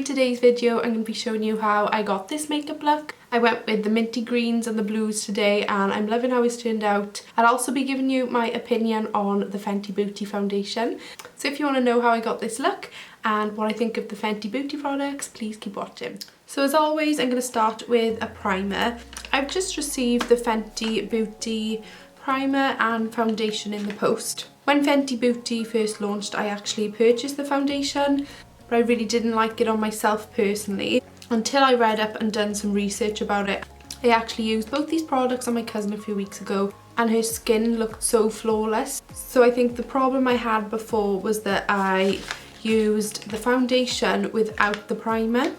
in today's video I'm going to be showing you how I got this makeup look. I went with the minty greens and the blues today and I'm loving how it's turned out. I'll also be giving you my opinion on the Fenty Beauty foundation. So if you want to know how I got this look and what I think of the Fenty Beauty products, please keep watching. So as always, I'm going to start with a primer. I've just received the Fenty Beauty primer and foundation in the post. When Fenty Beauty first launched, I actually purchased the foundation, but I really didn't like it on myself personally until I read up and done some research about it. I actually used both these products on my cousin a few weeks ago and her skin looked so flawless. So I think the problem I had before was that I used the foundation without the primer.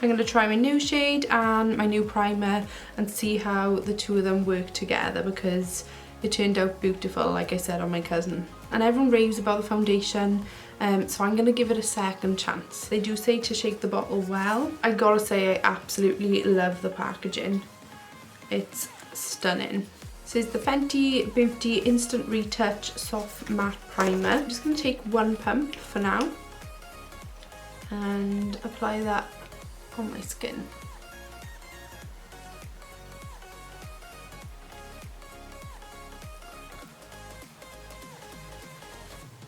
I'm going to try my new shade and my new primer and see how the two of them work together, because it turned out beautiful, like I said, on my cousin. And everyone raves about the foundation, so I'm going to give it a second chance. They do say to shake the bottle well. I gotta say, I absolutely love the packaging. It's stunning. This is the Fenty Beauty Instant Retouch Soft Matte Primer. I'm just going to take one pump for now and apply that on my skin.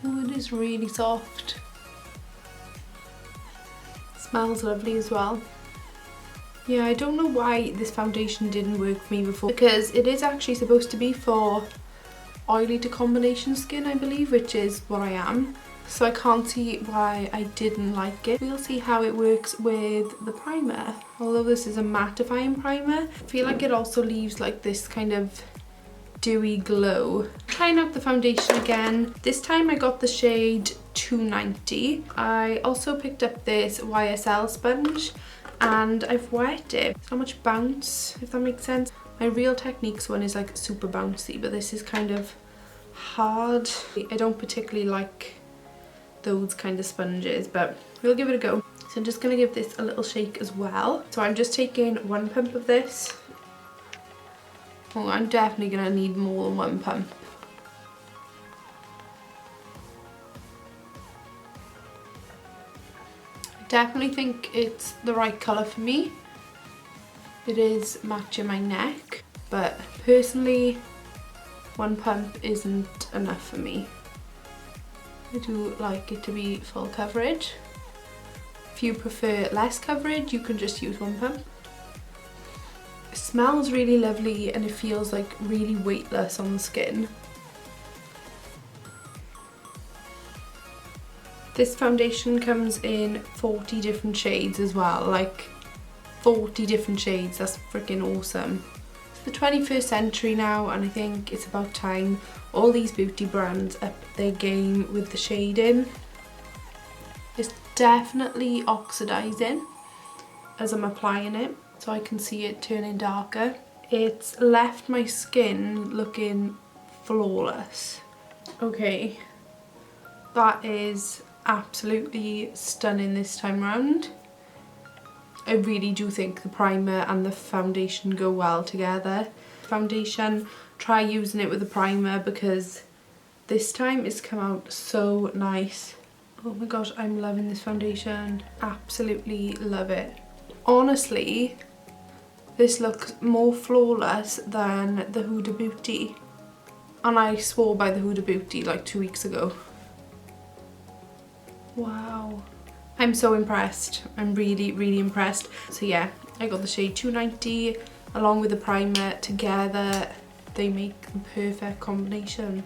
Oh, it is really soft. Smells lovely as well. Yeah, I don't know why this foundation didn't work for me before, because it is actually supposed to be for oily to combination skin, I believe, which is what I am. So I can't see why I didn't like it. We'll see how it works with the primer. Although this is a mattifying primer, I feel like it also leaves like this kind of dewy glow. Trying out the foundation again. This time I got the shade 290. I also picked up this YSL sponge and I've wet it. It's not much bounce, if that makes sense. My Real Techniques one is like super bouncy, but this is kind of hard. I don't particularly like those kind of sponges, but we'll give it a go. So I'm just going to give this a little shake as well. So I'm just taking one pump of this. Oh, I'm definitely going to need more than one pump. I definitely think it's the right colour for me. It is matching my neck, but personally one pump isn't enough for me. I do like it to be full coverage. If you prefer less coverage, you can just use one pump. It smells really lovely and it feels like really weightless on the skin. This foundation comes in 40 different shades as well, like 40 different shades, that's freaking awesome. It's the 21st century now and I think it's about time all these beauty brands up their game with the shading. It's definitely oxidizing as I'm applying it, so I can see it turning darker. It's left my skin looking flawless. Okay, that is absolutely stunning this time round. I really do think the primer and the foundation go well together. Foundation, try using it with the primer because this time it's come out so nice. Oh my gosh, I'm loving this foundation. Absolutely love it. Honestly, this looks more flawless than the Huda Beauty. And I swore by the Huda Beauty like 2 weeks ago. Wow. I'm so impressed. I'm really, really impressed. So yeah, I got the shade 290 along with the primer together. They make the perfect combination.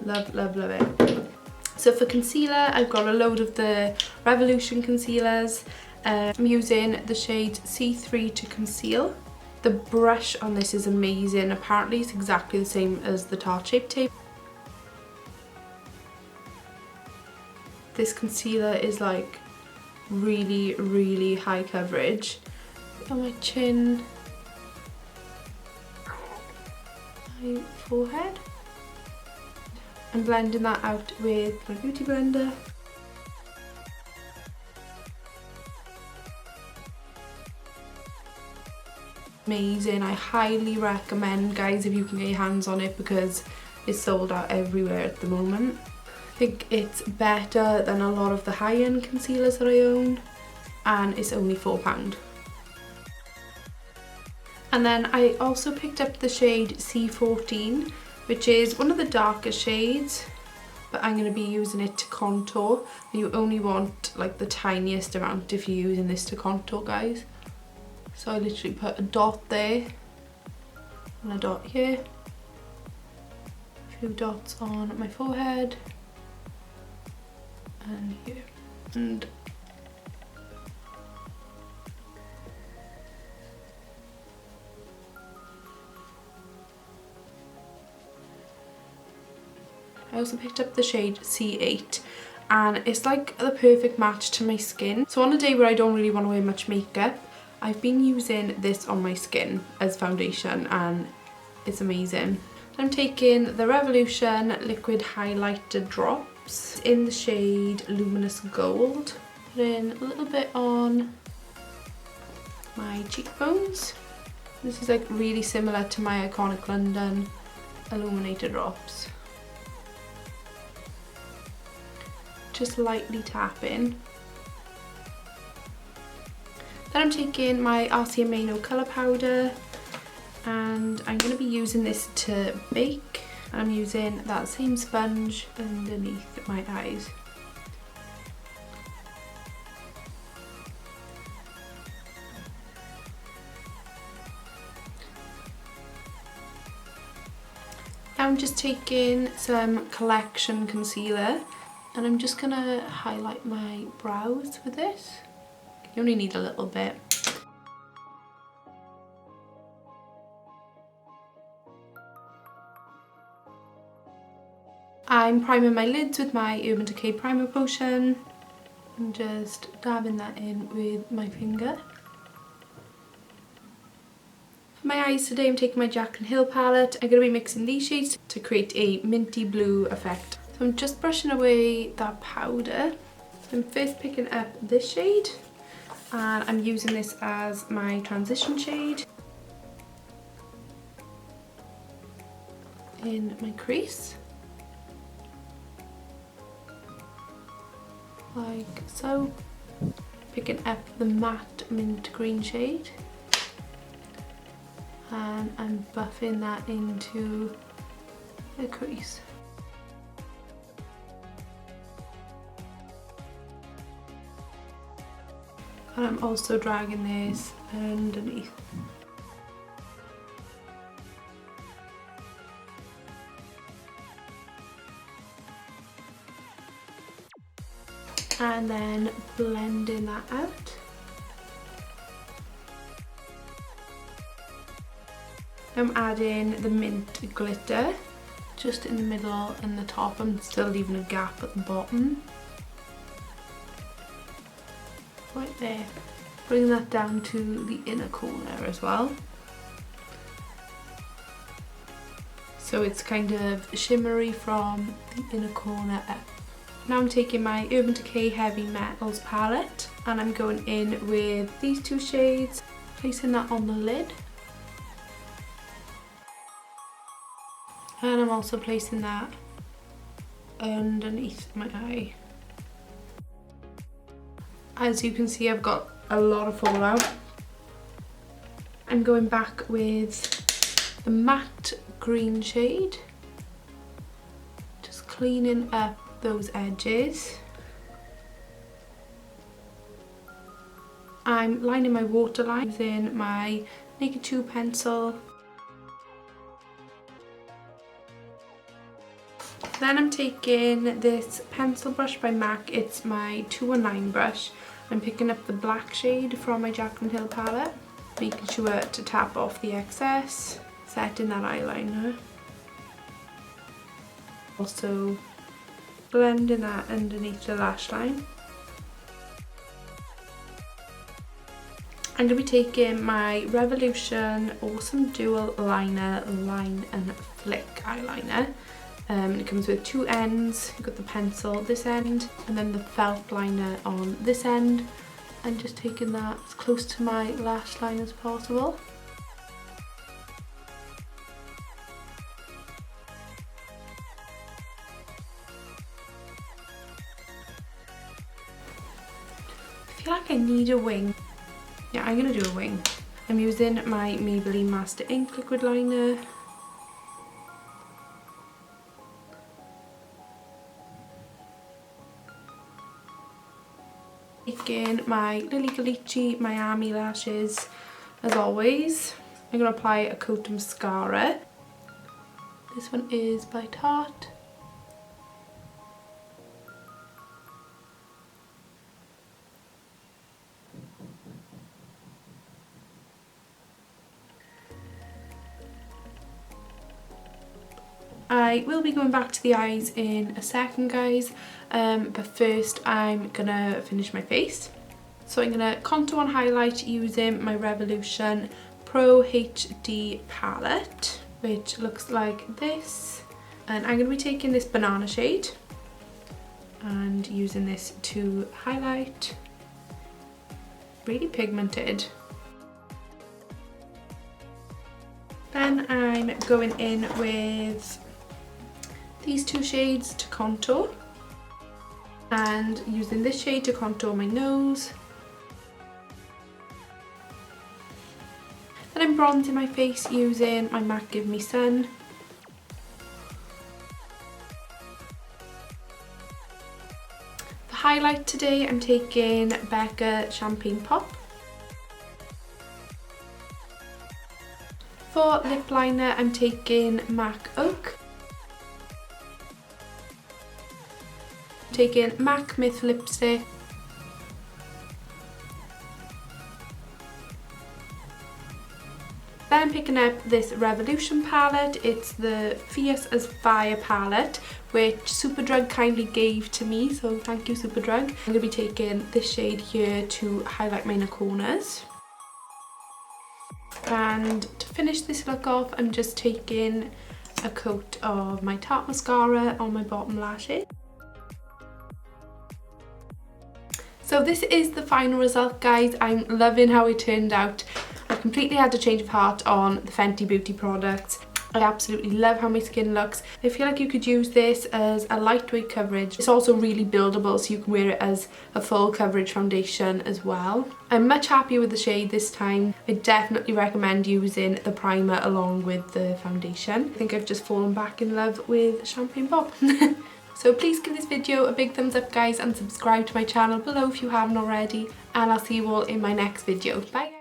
Love, love, love it. So for concealer, I've got a load of the Revolution concealers. I'm using the shade C3 to conceal. The brush on this is amazing. Apparently it's exactly the same as the Tarte Shape Tape. This concealer is like really, really high coverage. On my chin, my forehead. I'm blending that out with my beauty blender. Amazing. I highly recommend, guys, if you can get your hands on it, because it's sold out everywhere at the moment. I think it's better than a lot of the high-end concealers that I own. and it's only £4. And then I also picked up the shade C14, which is one of the darker shades, but I'm going to be using it to contour. You only want like the tiniest amount if you're using this to contour, guys. So I literally put a dot there and a dot here, a few dots on my forehead and here, and I also picked up the shade C8, and it's like the perfect match to my skin. So on a day where I don't really want to wear much makeup, I've been using this on my skin as foundation and it's amazing. I'm taking the Revolution Liquid Highlighter Drops in the shade Luminous Gold. Put in a little bit on my cheekbones. This is like really similar to my Iconic London Illuminator Drops. Just lightly tapping. Then I'm taking my RCMA No Colour Powder, and I'm going to be using this to bake. I'm using that same sponge underneath my eyes. Now I'm just taking some Collection concealer, and I'm just going to highlight my brows with this. You only need a little bit. I'm priming my lids with my Urban Decay Primer Potion. I'm just dabbing that in with my finger. For my eyes today, I'm taking my Jaclyn Hill palette. I'm going to be mixing these shades to create a minty blue effect. So I'm just brushing away that powder. I'm first picking up this shade, and I'm using this as my transition shade in my crease, like so. Picking up the matte mint green shade, and I'm buffing that into the crease. And I'm also dragging this underneath. And then blending that out. I'm adding the mint glitter just in the middle and the top. I'm still leaving a gap at the bottom. Right there. Bring that down to the inner corner as well. So it's kind of shimmery from the inner corner up. Now I'm taking my Urban Decay Heavy Metals palette, and I'm going in with these two shades, placing that on the lid. And I'm also placing that underneath my eye. As you can see, I've got a lot of fallout. I'm going back with the matte green shade, just cleaning up those edges. I'm lining my waterline using my Naked 2 pencil. Then I'm taking this pencil brush by MAC, it's my 219 brush. I'm picking up the black shade from my Jaclyn Hill palette, making sure to tap off the excess, setting that eyeliner. Also blending that underneath the lash line. I'm going to be taking my Revolution Awesome Dual Liner Line and Flick eyeliner. It comes with two ends. You've got the pencil this end and then the felt liner on this end. I'm just taking that as close to my lash line as possible. feel like I need a wing. Yeah, I'm gonna do a wing. I'm using my Maybelline Master Ink liquid liner. Taking my Lily Ghalichi Miami lashes, as always. I'm going to apply a coat of mascara. This one is by Tarte. I will be going back to the eyes in a second, guys, but first I'm gonna finish my face. So I'm gonna contour and highlight using my Revolution Pro HD palette, which looks like this, and I'm gonna be taking this banana shade and using this to highlight. Really pigmented. Then I'm going in with these two shades to contour, and using this shade to contour my nose. Then I'm bronzing my face using my MAC Give Me Sun. For highlight today I'm taking Becca Champagne Pop. For lip liner I'm taking MAC Oak. Taking MAC Myth lipstick. Then I'm picking up this Revolution palette. It's the Fierce as Fire palette, which Superdrug kindly gave to me, so thank you Superdrug. I'm going to be taking this shade here to highlight my inner corners. And to finish this look off, I'm just taking a coat of my Tarte mascara on my bottom lashes. So this is the final result, guys. I'm loving how it turned out. I've completely had a change of heart on the Fenty Beauty products. I absolutely love how my skin looks. I feel like you could use this as a lightweight coverage. It's also really buildable, so you can wear it as a full coverage foundation as well. I'm much happier with the shade this time. I definitely recommend using the primer along with the foundation. I think I've just fallen back in love with Champagne Pop. So please give this video a big thumbs up, guys, and subscribe to my channel below if you haven't already. And I'll see you all in my next video. Bye!